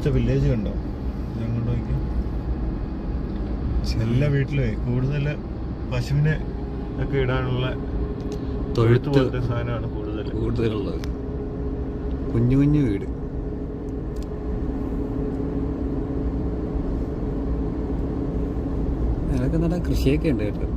ഇവിടുത്തെ വില്ലേജ് കണ്ടോ? അങ്ങോട്ട് നോക്കി. എല്ലാ വീട്ടിലേ കൂടുതൽ പശുവിനെ ഒക്കെ ഇടാനുള്ള തൊഴുത്ത് പോലത്തെ സാധനമാണ് കൂടുതലുള്ളത്. കുഞ്ഞു കുഞ്ഞു വീട്. അതിനൊക്കെ നല്ല കൃഷിയൊക്കെ ഉണ്ട് കേട്ടോ.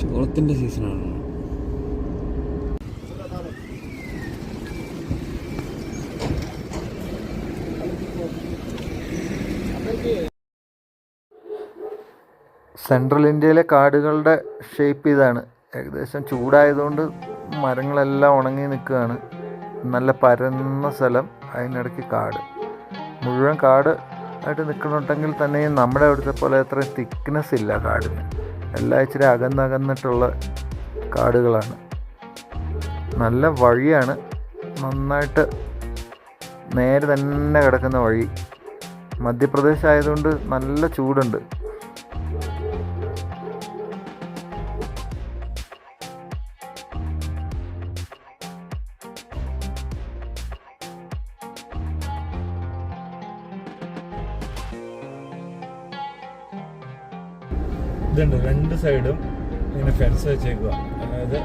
ചോളത്തിന്റെ സീസണാണ്. സെൻട്രൽ ഇന്ത്യയിലെ കാടുകളുടെ ഷേപ്പ് ഇതാണ്. ഏകദേശം ചൂടായതുകൊണ്ട് മരങ്ങളെല്ലാം ഉണങ്ങി നിൽക്കുകയാണ്. നല്ല പരന്ന സ്ഥലം, അതിനിടയ്ക്ക് കാട്. മുഴുവൻ കാട് ആയിട്ട് നിൽക്കുന്നുണ്ടെങ്കിൽ തന്നെയും നമ്മുടെ അവിടുത്തെ പോലെ അത്രയും തിക്നെസ് ഇല്ല കാടിന്. എല്ലാം ഇച്ചിരി അകന്നകന്നിട്ടുള്ള കാടുകളാണ്. നല്ല വഴിയാണ്, നന്നായിട്ട് നേരെ തന്നെ കിടക്കുന്ന വഴി. മധ്യപ്രദേശ് ആയതുകൊണ്ട് നല്ല ചൂടുണ്ട്. ഇതുണ്ട്, രണ്ട് സൈഡും ഇങ്ങനെ ഫെൻസ് വെച്ചേക്കുക. അതായത്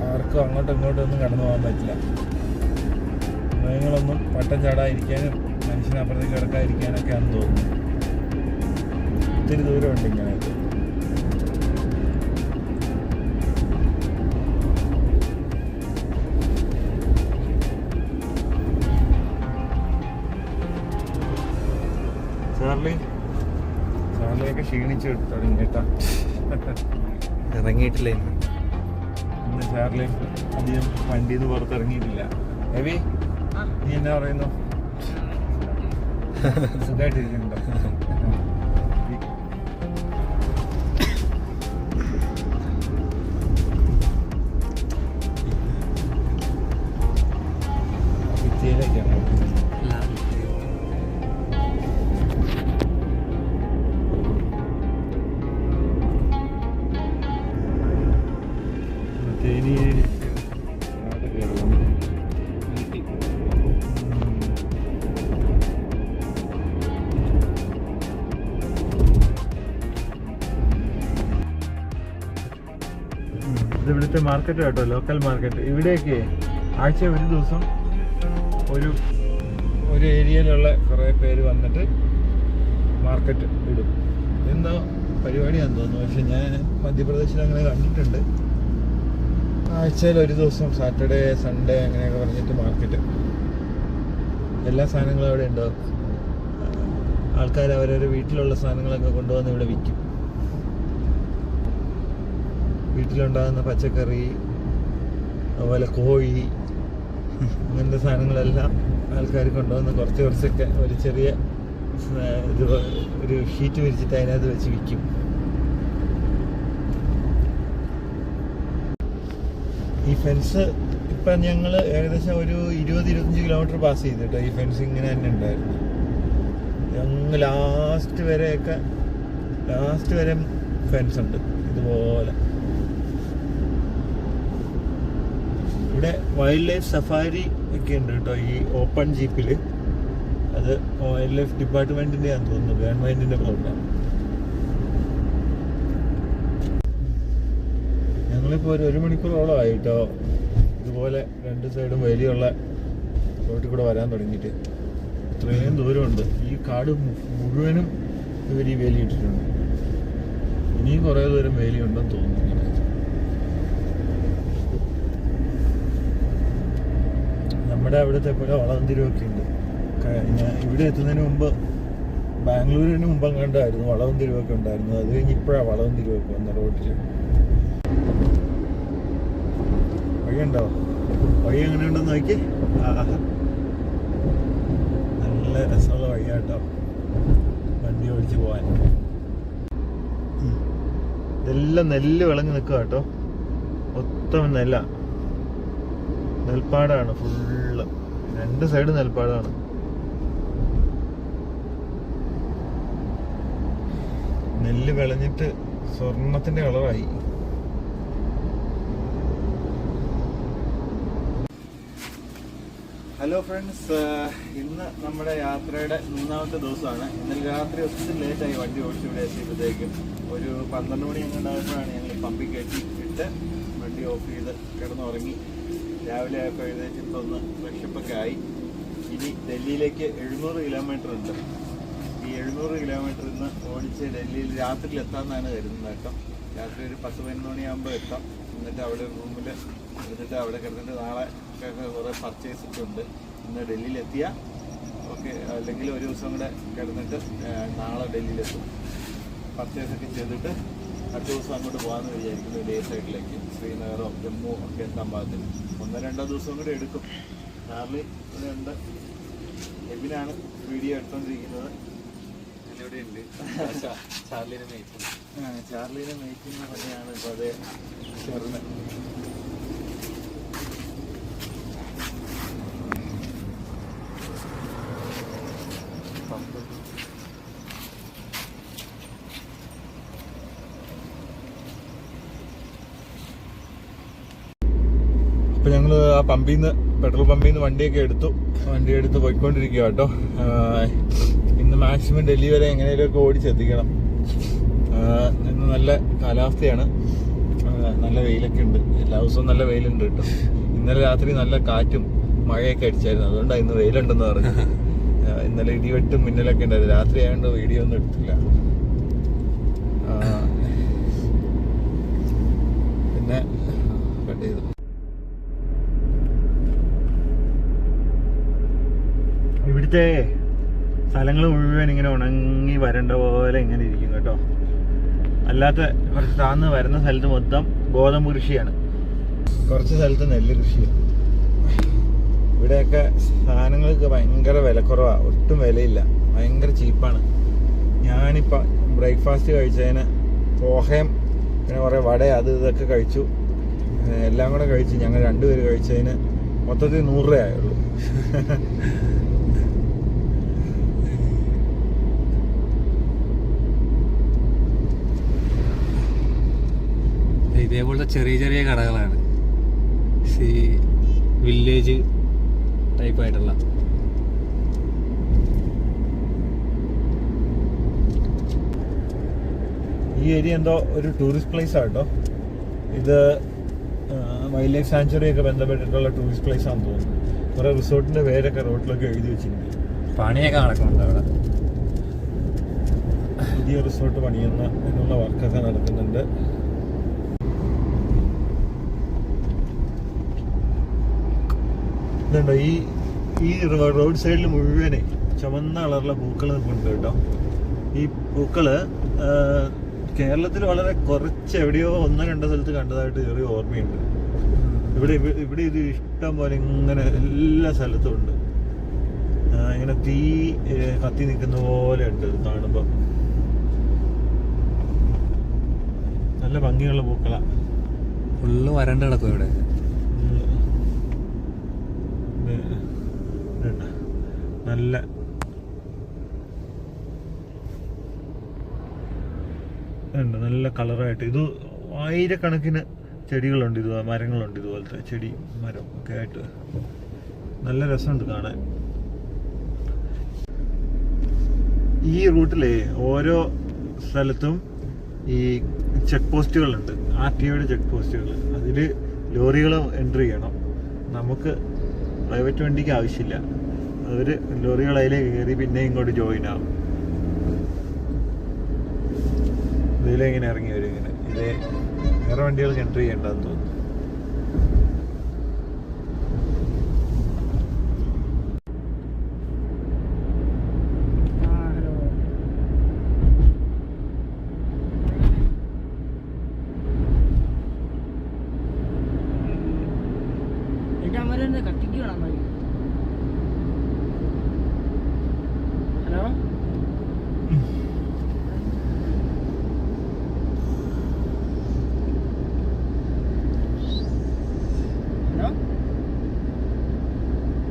ആർക്കും അങ്ങോട്ടും ഇങ്ങോട്ടും ഒന്നും കടന്നു പോകാൻ പറ്റില്ല. മൃഗങ്ങളൊന്നും വട്ടം ചാടാതിരിക്കാനും മനുഷ്യനപ്പുറത്തേക്ക് കിടക്കാതിരിക്കാനൊക്കെയാണെന്ന് തോന്നുന്നു. ഒത്തിരി ദൂരമുണ്ട് ഇങ്ങനെ. ചാർലിയൊക്കെ ക്ഷീണിച്ചു തുടങ്ങി കേട്ടാ. ഇറങ്ങിയിട്ടില്ല ഇന്ന് ചാർലി അധികം വണ്ടിയിൽ നിന്ന് പുറത്തിറങ്ങിയിട്ടില്ല. രവി, നീ എന്നാ പറയുന്നു? സുഖമായിട്ടിരിക്കുന്നുണ്ടോ? ഭിത്തിയിലേക്കാണ്. ഇത് ഇവിടുത്തെ മാർക്കറ്റ് കേട്ടോ, ലോക്കൽ മാർക്കറ്റ്. ഇവിടെയൊക്കെ ആഴ്ച ഒരു ദിവസം ഒരു ഏരിയയിലുള്ള കുറേ പേര് വന്നിട്ട് മാർക്കറ്റ് ഇടും. എന്താ പരിപാടിയാണെന്ന് തോന്നുന്നു, പക്ഷെ ഞാൻ മധ്യപ്രദേശിൽ അങ്ങനെ കണ്ടിട്ടുണ്ട്. ആഴ്ചയിൽ ഒരു ദിവസം സാറ്റർഡേ സൺഡേ അങ്ങനെയൊക്കെ പറഞ്ഞിട്ട് മാർക്കറ്റ്. എല്ലാ സാധനങ്ങളും അവിടെ ഉണ്ടാവും. ആൾക്കാർ അവരവരുടെ വീട്ടിലുള്ള സാധനങ്ങളൊക്കെ കൊണ്ടുവന്ന് ഇവിടെ വിൽക്കും. വീട്ടിലുണ്ടാകുന്ന പച്ചക്കറി, അതുപോലെ കോഴി, അങ്ങനത്തെ സാധനങ്ങളെല്ലാം ആൾക്കാർ കൊണ്ടുവന്ന് കുറച്ചൊക്കെ ഒരു ചെറിയ ഒരു ഷീറ്റ് വിരിച്ചിട്ട് അതിനകത്ത് വെച്ച് വിൽക്കും. ഈ ഫെൻസ് ഇപ്പം ഞങ്ങൾ ഏകദേശം ഒരു 20-25 കിലോമീറ്റർ പാസ് ചെയ്തിട്ടോ. ഈ ഫെൻസ് ഇങ്ങനെ തന്നെ ഉണ്ടായിരുന്നു. ഞങ്ങൾ ലാസ്റ്റ് വരെ ഫെൻസ് ഉണ്ട് ഇതുപോലെ. ഇവിടെ വൈൽഡ് ലൈഫ് സഫാരി ഒക്കെ ഉണ്ട് കേട്ടോ ഈ ഓപ്പൺ ജീപ്പിൽ. അത് വൈൽഡ് ലൈഫ് ഡിപ്പാർട്ട്മെന്റിന്റെ ആണെന്ന് തോന്നുന്നു, ഗവൺമെന്റിന്റെ പ്രോഗ്രാം. ഞങ്ങളിപ്പോൾ ഒരു മണിക്കൂറോളം ആയിട്ടോ ഇതുപോലെ രണ്ട് സൈഡും വലിയുള്ള റോട്ടിൽ കൂടെ വരാൻ തുടങ്ങിയിട്ട്. ഇത്രയും ദൂരമുണ്ട്. ഈ കാട് മുഴുവനും ഇവർ ഈ വേലി ഇട്ടിട്ടുണ്ട്. ഇനിയും കുറേ ദൂരം വേലിയുണ്ടെന്ന് തോന്നുന്നു. നമ്മുടെ അവിടുത്തെ പോലെ വളവന്തിരിവൊക്കെ ഉണ്ട്. ഇവിടെ എത്തുന്നതിന് മുമ്പ് ബാംഗ്ലൂരിന് മുമ്പ് കണ്ടായിരുന്നു വളവന്തിരിവൊക്കെ ഉണ്ടായിരുന്നു. അത് കഴിഞ്ഞ് ഇപ്പോഴാണ് വളവന്തിരിവൊക്കെ വന്ന റോഡിൽ. വഴിയുണ്ടോ? വഴി എങ്ങനെ ഉണ്ടെന്ന് നോക്കി. നല്ല രസമുള്ള വഴിയാട്ടോ വണ്ടി ഓടിച്ച് പോവാൻ. ഇതെല്ലാം നെല്ല് വിളഞ്ഞ് നിൽക്കുക കേട്ടോ. മൊത്തം നെൽപ്പാടാണ് ഫുള്ള്. രണ്ട് സൈഡ് നെൽപ്പാടാണ്. നെല്ല് വിളഞ്ഞിട്ട് സ്വർണത്തിന്റെ കളറായി. ഹലോ ഫ്രണ്ട്സ്, ഇന്ന് നമ്മുടെ യാത്രയുടെ 3ാമത്തെ ദിവസമാണ്. ഇന്നലെ രാത്രി ഒത്തിരി ലേറ്റായി വണ്ടി ഓടിച്ച് ഇവിടെ എത്തിയപ്പോഴത്തേക്കും. ഒരു 12 മണി അങ്ങോട്ടായപ്പോഴാണ് ഞങ്ങൾ ഈ പമ്പിൽ കയറ്റി ഇട്ട് വണ്ടി ഓഫ് ചെയ്ത് കിടന്നുറങ്ങി. രാവിലെ ആയപ്പോൾ എഴുന്നേറ്റ് ഒന്ന് ഫ്രഷപ്പൊക്കെ ആയി. ഇനി ഡൽഹിയിലേക്ക് 700 കിലോമീറ്റർ ഉണ്ട്. ഈ 700 കിലോമീറ്റർ ഇന്ന് ഓടിച്ച് ഡൽഹിയിൽ രാത്രിയിൽ എത്താമെന്നാണ് കരുതുന്നത് കേട്ടോ. രാത്രി ഒരു 10-11 മണിയാകുമ്പോൾ എത്താം. എന്നിട്ട് അവിടെ റൂമിൽ എന്നിട്ട് അവിടെ കിടന്നിട്ട് നാളെ കുറേ പർച്ചേസ് ഒക്കെ ഉണ്ട്. ഇന്ന് ഡൽഹിയിൽ എത്തിയാൽ ഓക്കെ, അല്ലെങ്കിൽ ഒരു ദിവസം കൂടെ കിടന്നിട്ട് നാളെ ഡൽഹിയിലെത്തും. പർച്ചേസൊക്കെ ചെയ്തിട്ട് അടുത്ത ദിവസം അങ്ങോട്ട് പോകാമെന്ന് വിചാരിക്കുന്നു. ഡേ സൈഡിലേക്ക് ശ്രീനഗറോ ജമ്മു ഒക്കെ എത്താൻ പാകത്തിന് 1-2 ദിവസം കൂടെ എടുക്കും. ചാർലി ഇവിടെ ഉണ്ട്. എബിനാണ് വീഡിയോ എടുത്തോണ്ടിരിക്കുന്നത്. ചാർലിനെ മേയ്ക്കുന്ന പണിയാണ് ഇപ്പോൾ അതേ ചെറുത്. അപ്പോൾ ഞങ്ങൾ ആ പമ്പിൽ നിന്ന് പെട്രോൾ പമ്പിൽ നിന്ന് വണ്ടി എടുത്ത് പോയിക്കൊണ്ടിരിക്കുക കേട്ടോ. ഇന്ന് മാക്സിമം ഡൽഹി വരെ എങ്ങനെയൊക്കെ ഓടിച്ചെത്തിക്കണം. ഇന്ന് നല്ല കാലാവസ്ഥയാണ്, നല്ല വെയിലൊക്കെ ഉണ്ട്. എല്ലാ ദിവസവും നല്ല വെയിലുണ്ട് കേട്ടോ. ഇന്നലെ രാത്രി നല്ല കാറ്റും മഴയൊക്കെ അടിച്ചായിരുന്നു, അതുകൊണ്ടാണ് ഇന്ന് വെയിലുണ്ടെന്ന് പറഞ്ഞു. ഇന്നലെ ഇടിവെട്ടും മിന്നലൊക്കെ ഉണ്ടായിരുന്നു. രാത്രി ആയതുകൊണ്ട് വീഡിയോ ഒന്നും എടുത്തില്ല. പിന്നെ കട്ട് ചെയ്തു. ഇവിടുത്തെ സ്ഥലങ്ങൾ മുഴുവൻ ഇങ്ങനെ ഉണങ്ങി വരണ്ട പോലെ ഇങ്ങനെ ഇരിക്കും കേട്ടോ. അല്ലാത്ത കുറച്ച് താന്ന് വരുന്ന സ്ഥലത്ത് മൊത്തം ഗോതമ്പ് കൃഷിയാണ്, കുറച്ച് സ്ഥലത്ത് നെല്ല് കൃഷിയാണ്. ഇവിടെയൊക്കെ സാധനങ്ങൾക്ക് ഭയങ്കര വിലക്കുറവാണ്, ഒട്ടും വിലയില്ല, ഭയങ്കര ചീപ്പാണ്. ഞാനിപ്പോൾ ബ്രേക്ക്ഫാസ്റ്റ് കഴിച്ചതിന് പോഹയും പിന്നെ കുറേ വട അത് ഇതൊക്കെ കഴിച്ചു. എല്ലാം കൂടെ കഴിച്ച് ഞങ്ങൾ 2 പേര് കഴിച്ചതിന് മൊത്തത്തിൽ 100 രൂപയായുള്ളൂ. ഇതേപോലത്തെ ചെറിയ ചെറിയ കടകളാണ്, വില്ലേജ് ടൈപ്പായിട്ടുള്ള. ഈ ഏരിയ എന്തോ ഒരു ടൂറിസ്റ്റ് പ്ലേസ് ആട്ടോ. ഇത് വൈൽഡ് ലൈഫ് സാങ്ച്വറി ഒക്കെ ബന്ധപ്പെട്ടിട്ടുള്ള ടൂറിസ്റ്റ് പ്ലേസ് ആണെന്ന് തോന്നുന്നു. കുറെ റിസോർട്ടിന്റെ പേരൊക്കെ റോഡിലൊക്കെ എഴുതി വെച്ചിട്ടുണ്ട്. പണിയൊക്കെ നടക്കുന്നുണ്ട് അവിടെ. പുതിയ റിസോർട്ട് എന്നുള്ള വർക്കൊക്കെ നടക്കുന്നുണ്ട്. ഇതുണ്ടോ ഈ റോഡ് സൈഡിൽ മുഴുവനെ ചുവന്ന കളറിലെ പൂക്കൾ നിൽക്കുന്നുണ്ട് കേട്ടോ. ഈ പൂക്കള് കേരളത്തിൽ വളരെ കുറച്ച് എവിടെയോ 1-2 സ്ഥലത്ത് കണ്ടതായിട്ട് ചെറിയ ഓർമ്മയുണ്ട്. ഇവിടെ ഇത് ഇഷ്ടം പോലെ ഇങ്ങനെ എല്ലാ സ്ഥലത്തും ഉണ്ട്. ഇങ്ങനെ തീ കത്തി നിൽക്കുന്ന പോലെ ഉണ്ട് ഇത് കാണുമ്പോൾ. നല്ല ഭംഗിയുള്ള പൂക്കളാ. ഫുള്ള് വരണ്ട് കിടക്കും ഇവിടെ. നല്ല നല്ല കളറായിട്ട് ഇത് ആയിരക്കണക്കിന് ചെടികളുണ്ട്, മരങ്ങളുണ്ട്, ഇതുപോലത്തെ ചെടി മരം ഒക്കെ ആയിട്ട് നല്ല രസമുണ്ട് കാണാൻ. ഈ റൂട്ടിലെ ഓരോ സ്ഥലത്തും ഈ ചെക്ക് പോസ്റ്റുകളുണ്ട്, RTOയുടെ ചെക്ക് പോസ്റ്റുകൾ. അതിൽ ലോറികൾ എൻട്രി ചെയ്യണം. നമുക്ക് പ്രൈവറ്റ് വണ്ടിക്ക് ആവശ്യമില്ല. അവർ ലോറികൾ അതിലേക്ക് കയറി പിന്നെ ഇങ്ങോട്ട് ജോയിൻ ആവും. ഇതിലെങ്ങനെ ഇറങ്ങി വരും ഇങ്ങനെ. ഇതേ വേറെ വണ്ടികൾക്ക് എൻട്രി ചെയ്യേണ്ടതെന്ന് തോന്നുന്നു.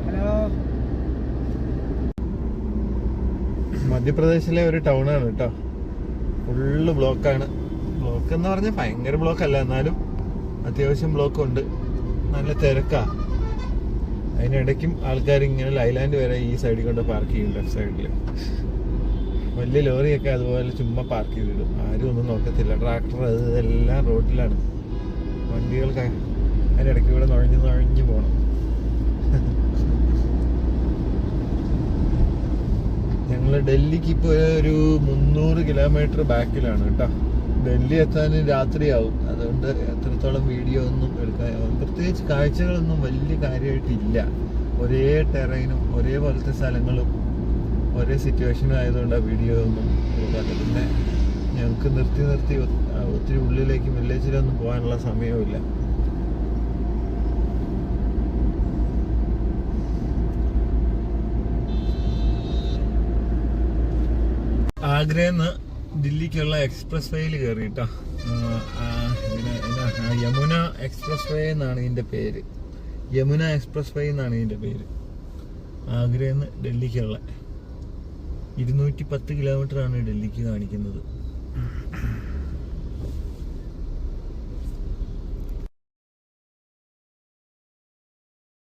ഹലോ, മധ്യപ്രദേശിലെ ഒരു ടൗണാണ് കേട്ടോ. ഫുള്ള് ബ്ലോക്കാണ്. ബ്ലോക്ക് എന്ന് പറഞ്ഞാൽ ഭയങ്കര ബ്ലോക്ക് അല്ല, എന്നാലും അത്യാവശ്യം ബ്ലോക്ക് ഉണ്ട്. നല്ല തിരക്കാ. അതിനിടയ്ക്കും ആൾക്കാർ ഇങ്ങനെ ലൈലാൻഡ് വരെ ഈ സൈഡിൽ കൊണ്ട് പാർക്ക് ചെയ്യും. ലെഫ്റ്റ് സൈഡിൽ വലിയ ലോറിയൊക്കെ അതുപോലെ ചുമ്മാ പാർക്ക് ചെയ്തിടും. ആരും ഒന്നും നോക്കത്തില്ല. ട്രാക്ടർ അത് ഇതെല്ലാം റോഡിലാണ്. വണ്ടികൾക്ക് അതിനിടയ്ക്ക് ഇവിടെ നുഴഞ്ഞു പോകണം. ഞങ്ങൾ ഡൽഹിക്ക് ഇപ്പോൾ ഒരു 300 കിലോമീറ്റർ ബാക്കിലാണ് കേട്ടോ. ഡൽഹി എത്താൻ രാത്രിയാവും. അതുകൊണ്ട് എത്രത്തോളം വീഡിയോ ഒന്നും എടുക്കാൻ, പ്രത്യേകിച്ച് കാഴ്ചകളൊന്നും വലിയ കാര്യമായിട്ടില്ല. ഒരേ ടെറൈനും ഒരേപോലത്തെ സ്ഥലങ്ങളും ഒരേ സിറ്റുവേഷനും ആയതുകൊണ്ടാണ് വീഡിയോ ഒന്നും എടുക്കാത്തത്. പിന്നെ ഞങ്ങൾക്ക് നിർത്തി ഒത്തിരി ഉള്ളിലേക്ക് വില്ലേജിലൊന്നും പോകാനുള്ള സമയവുമില്ല. ആഗ്രയിൽ ദില്ലിക്കുള്ള എക്സ്പ്രസ് വേയിൽ കയറി കേട്ടോ. യമുന എക്സ്പ്രസ് വേ എന്നാണ് ഇതിൻ്റെ പേര്. യമുന എക്സ്പ്രസ് വേ എന്നാണ് ഇതിൻ്റെ പേര്. ആഗ്രയിൽ നിന്ന് ഡൽഹിക്കുള്ള 210 കിലോമീറ്ററാണ് ഡൽഹിക്ക് കാണിക്കുന്നത്.